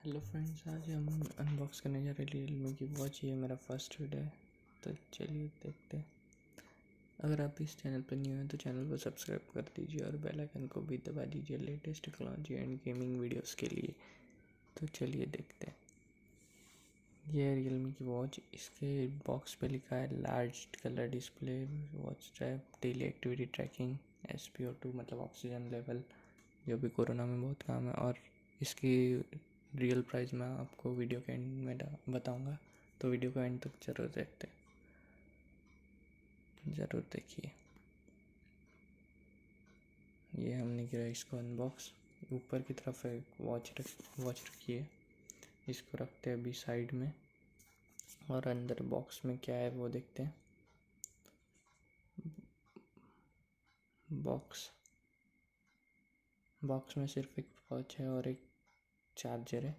Hello friends, आज हम unbox करने जा रहे हैं रियलमी की वॉच। ये मेरा फर्स्ट वीडियो है, तो चलिए देखते हैं। अगर आप इस चैनल पर न्यू हैं तो चैनल को सब्सक्राइब कर दीजिए और बेल आइकन को भी दबा दीजिए latest technology and gaming videos के लिए। तो चलिए देखते हैं। ये है रियलमी की वॉच। इसके बॉक्स पे लिखा है large colour display, watch strap, daily activity trekking, SpO2 मतलब ऑक्सीजन लेवल, जो भी कोरोना में बहुत काम है। और इसकी रियल प्राइस मैं आपको वीडियो के एंड में बताऊंगा, तो वीडियो को एंड तक ज़रूर देखते हैं, ज़रूर देखिए। ये हमने किया इसको अनबॉक्स। ऊपर की तरफ एक वॉच रखी है, इसको रखते हैं अभी साइड में। और अंदर बॉक्स में क्या है वो देखते हैं। बॉक्स में सिर्फ एक वॉच है और एक चार्जर है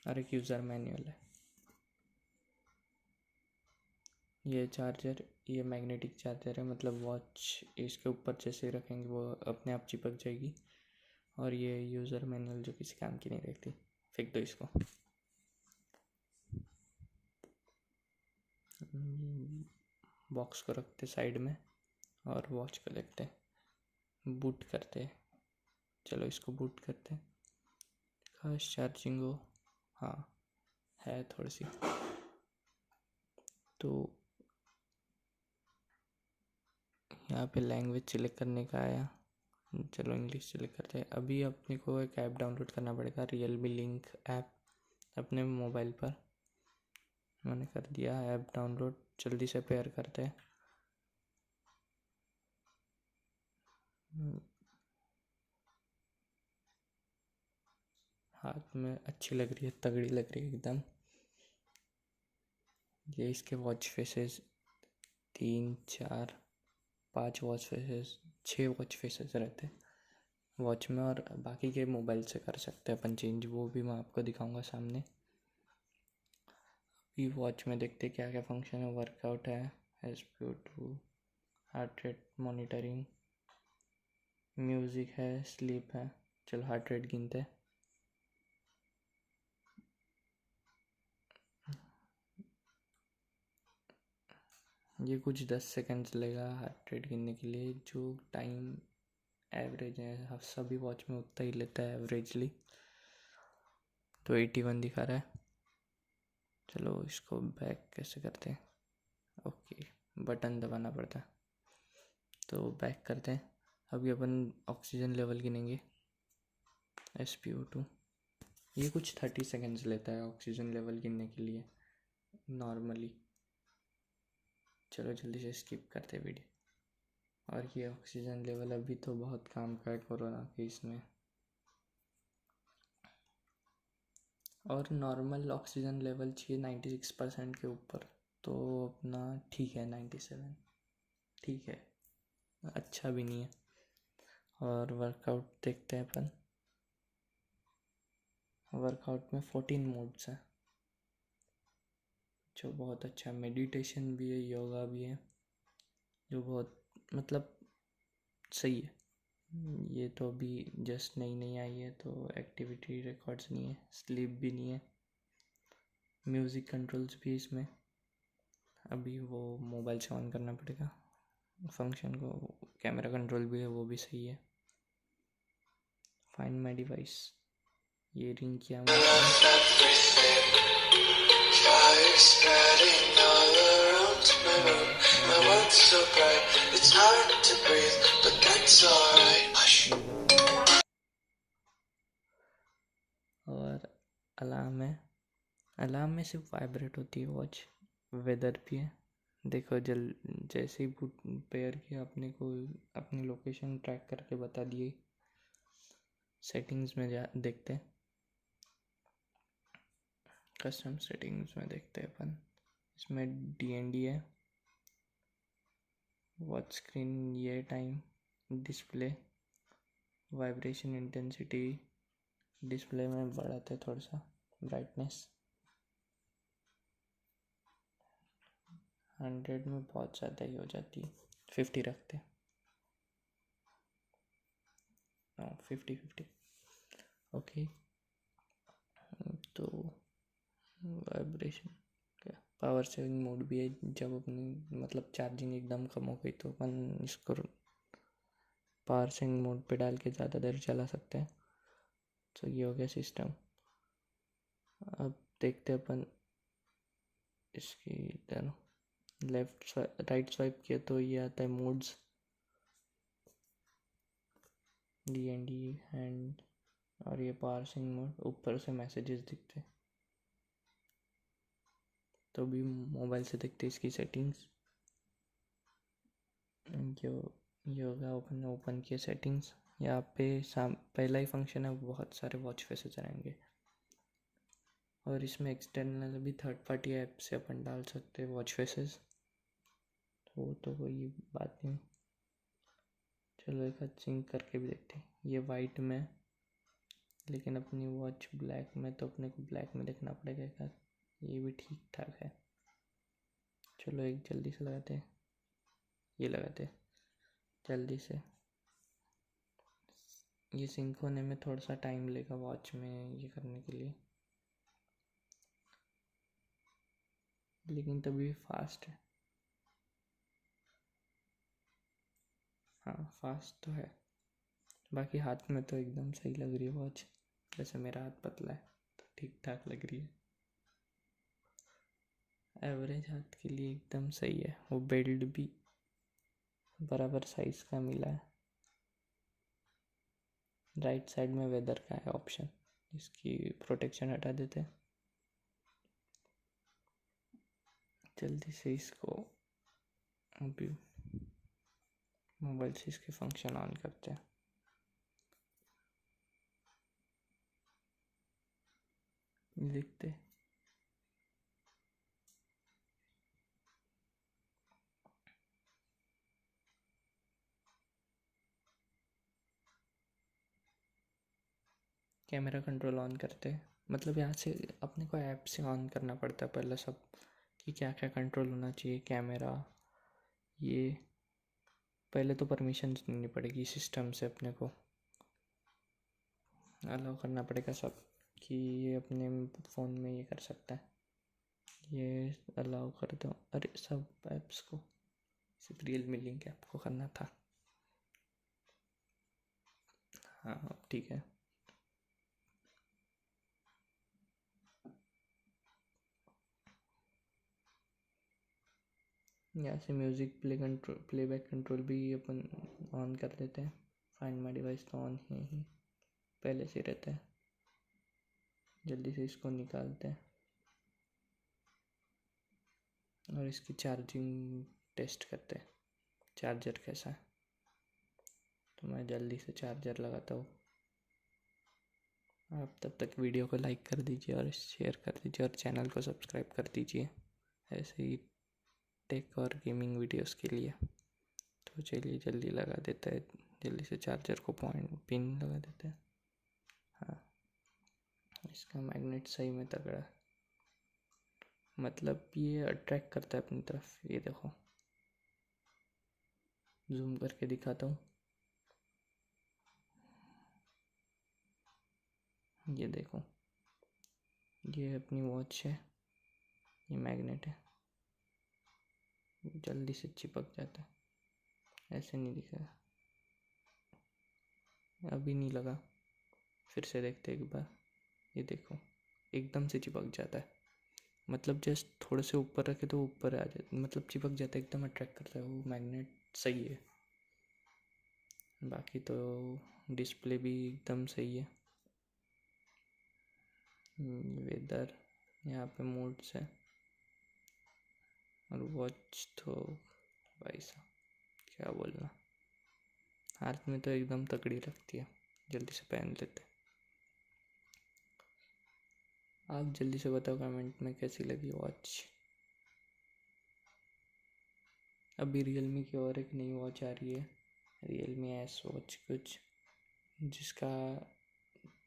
और एक यूज़र मैनुअल है। ये मैग्नेटिक चार्जर है, मतलब वॉच इसके ऊपर जैसे रखेंगे वो अपने आप चिपक जाएगी। और ये यूज़र मैनुअल जो किसी काम की नहीं रहती, फेंक दो इसको। बॉक्स को रखते साइड में और वॉच को देखते हैं, बूट करते हैं। चलो इसको बूट करते हैं। फास्ट चार्जिंग हो, हाँ है थोड़ी सी। तो यहाँ पे लैंग्वेज सिलेक्ट करने का आया, चलो इंग्लिश सिलेक्ट करते हैं। अभी अपने को एक ऐप डाउनलोड करना पड़ेगा, रियलमी लिंक ऐप, अपने मोबाइल पर। मैंने कर दिया ऐप डाउनलोड, जल्दी से पेयर करते हैं। हाथ में अच्छी लग रही है, तगड़ी लग रही है एकदम। ये इसके watch faces 3 4 5 watch faces, 6 watch faces रहते हैं वॉच में। और बाकी के मोबाइल से कर सकते हैं अपन चेंज, वो भी मैं आपको दिखाऊंगा सामने। अभी वॉच में देखते क्या क्या फंक्शन है। वर्कआउट है, SpO2, heart rate monitoring, music है, स्लीप है। चलो हार्ट रेट गिनते हैं। ये कुछ 10 सेकंड्स लेगा हार्ट रेट गिनने के लिए, जो टाइम एवरेज है सभी वॉच में उतना ही लेता है एवरेजली। तो 81 दिखा रहा है। चलो इसको बैक कैसे करते हैं। ओके, बटन दबाना पड़ता है। तो बैक करते हैं। अभी अपन ऑक्सीजन लेवल गिनेंगे, SpO2। ये कुछ 30 सेकंड्स लेता है ऑक्सीजन लेवल गिनने के लिए नॉर्मली। चलो जल्दी से स्किप करते हैं वीडियो। और ये ऑक्सीजन लेवल अभी तो बहुत काम का है कोरोना के इसमें। और नॉर्मल ऑक्सीजन लेवल चाहिए 96% के ऊपर, तो अपना ठीक है 97, ठीक है, अच्छा भी नहीं है। और वर्कआउट देखते हैं अपन। वर्कआउट में 14 मोड्स हैं, जो बहुत अच्छा। मेडिटेशन भी है, योगा भी है, जो बहुत मतलब सही है। ये तो अभी जस्ट नई नई आई है, तो एक्टिविटी रिकॉर्ड्स नहीं है, स्लीप भी नहीं है। म्यूज़िक कंट्रोल्स भी इसमें, अभी वो मोबाइल से ऑन करना पड़ेगा फंक्शन को। कैमरा कंट्रोल भी है, वो भी सही है। फाइंड माई डिवाइस, ये रिंग किया और अलार्म है। अलार्म में सिर्फ वाइब्रेट होती है वॉच। वेदर भी है, देखो जैसे ही पेयर किया अपने को अपनी लोकेशन ट्रैक करके बता दिए। सेटिंग्स में जा देखते हैं, कस्टम सेटिंग्स में देखते हैं अपन। इसमें DND है, वॉच स्क्रीन, ये time, display, vibration intensity. Display में बढ़ाते थोड़ा सा ब्राइटनेस, 100 में बहुत ज़्यादा ही हो जाती है, 50 रखते हैं। 50 50 ओके। वाइब्रेशन क्या, पावर सेविंग मोड भी है। जब अपनी मतलब चार्जिंग एकदम कम हो गई तो अपन इसको पावर सेविंग मोड पे डाल के ज़्यादा देर चला सकते हैं। तो ये हो गया सिस्टम। अब देखते अपन इसकी इधर लेफ्ट राइट स्वाइप किया तो ये आता है मोड्स, DND हैंड, और ये पावर सेविंग मोड। ऊपर से मैसेजेस दिखते तो भी मोबाइल से दिखते इसकी सेटिंग्स। जो ये होगा ओपन किए सेटिंग्स। यहाँ पे पहला ही फंक्शन है, बहुत सारे वॉच फेसेस रहेंगे। और इसमें एक्सटर्नल भी थर्ड पार्टी ऐप से अपन डाल सकते हैं वॉच फेसेस, तो कोई बात नहीं। चलो एक आध सिंक करके भी देखते हैं। ये वाइट में, लेकिन अपनी वॉच ब्लैक में, तो अपने को ब्लैक में देखना पड़ेगा क्या। ये भी ठीक ठाक है। चलो एक जल्दी से लगाते हैं, ये लगाते हैं जल्दी से। ये सिंक होने में थोड़ा सा टाइम लेगा वॉच में ये करने के लिए, लेकिन तभी फास्ट है। हाँ फास्ट तो है। बाकी हाथ में तो एकदम सही लग रही है वॉच। वैसे मेरा हाथ पतला है तो ठीक ठाक लग रही है। एवरेज हाथ के लिए एकदम सही है। वो बेल्ट भी बराबर साइज का मिला है। राइट साइड में वेदर का है ऑप्शन, इसकी प्रोटेक्शन हटा देते हैं। जल्दी से इसको अभी मोबाइल से इसके फंक्शन ऑन करते हैं। लिखते कैमरा कंट्रोल ऑन करते हैं। मतलब यहाँ से अपने को ऐप से ऑन करना पड़ता है पहले सब, कि क्या क्या कंट्रोल होना चाहिए। कैमरा, ये पहले तो परमिशन देनी पड़ेगी सिस्टम से, अपने को अलाउ करना पड़ेगा सब, कि ये अपने फ़ोन में ये कर सकता है। ये अलाउ कर दो। अरे सब ऐप्स को, सिर्फ रियलमी लिंक ऐप को करना था। हाँ अब ठीक है। यहाँ से म्यूज़िक प्लेबैक कंट्रोल भी अपन ऑन कर देते हैं। फाइंड माई डिवाइस तो ऑन है ही, पहले से रहता है। जल्दी से इसको निकालते हैं और इसकी चार्जिंग टेस्ट करते हैं, चार्जर कैसा है। तो मैं जल्दी से चार्जर लगाता हूँ। आप तब तक वीडियो को लाइक कर दीजिए और शेयर कर दीजिए और चैनल को सब्सक्राइब कर दीजिए, ऐसे ही टेक और गेमिंग वीडियोस के लिए। तो चलिए जल्दी लगा देता है, जल्दी से चार्जर को पॉइंट पिन लगा देते हैं। हाँ इसका मैग्नेट सही में तगड़ा है, मतलब ये अट्रैक्ट करता है अपनी तरफ। ये देखो जूम करके दिखाता हूँ, ये देखो ये अपनी वॉच है, ये मैग्नेट है, जल्दी से चिपक जाता है। ऐसे नहीं दिखेगा, अभी नहीं लगा, फिर से देखते एक बार। ये देखो एकदम से चिपक जाता है, मतलब जस्ट थोड़े से ऊपर रखे तो ऊपर आ जाता, मतलब चिपक जाता है, एकदम अट्रैक्ट करता है वो मैग्नेट। सही है। बाकी तो डिस्प्ले भी एकदम सही है। वेदर, यहाँ पे मोड्स है, और वॉच तो भाई साहब क्या बोलना, हाथ में तो एकदम तगड़ी लगती है। जल्दी से पहन लेते। आप जल्दी से बताओ कमेंट में कैसी लगी वॉच। अभी रियलमी की और एक नई वॉच आ रही है, रियलमी एस वॉच कुछ, जिसका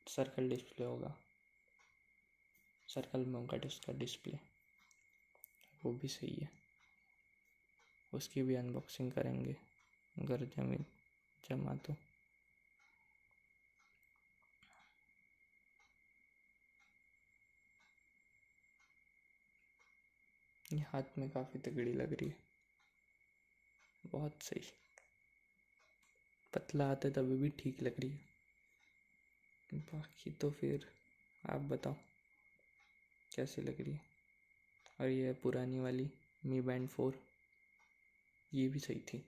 सर्कल डिस्प्ले होगा, सर्कल में होगा उसका डिस्प्ले, वो भी सही है। उसकी भी अनबॉक्सिंग करेंगे अगर जमा तो। ये हाथ में काफ़ी तगड़ी लग रही है, बहुत सही। पतला हाथ है तभी भी ठीक लग रही है। बाकी तो फिर आप बताओ कैसी लग रही है। और ये पुरानी वाली मी बैंड 4, ये भी सही थी।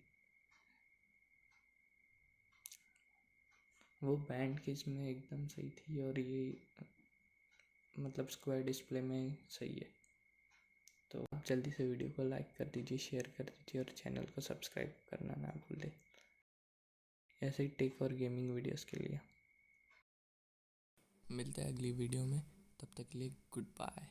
वो बैंड की इसमें एकदम सही थी और ये मतलब स्क्वायर डिस्प्ले में सही है। तो आप जल्दी से वीडियो को लाइक कर दीजिए, शेयर कर दीजिए और चैनल को सब्सक्राइब करना ना भूलें ऐसे ही टेक और गेमिंग वीडियोस के लिए। मिलते हैं अगली वीडियो में, तब तक के लिए गुड बाय।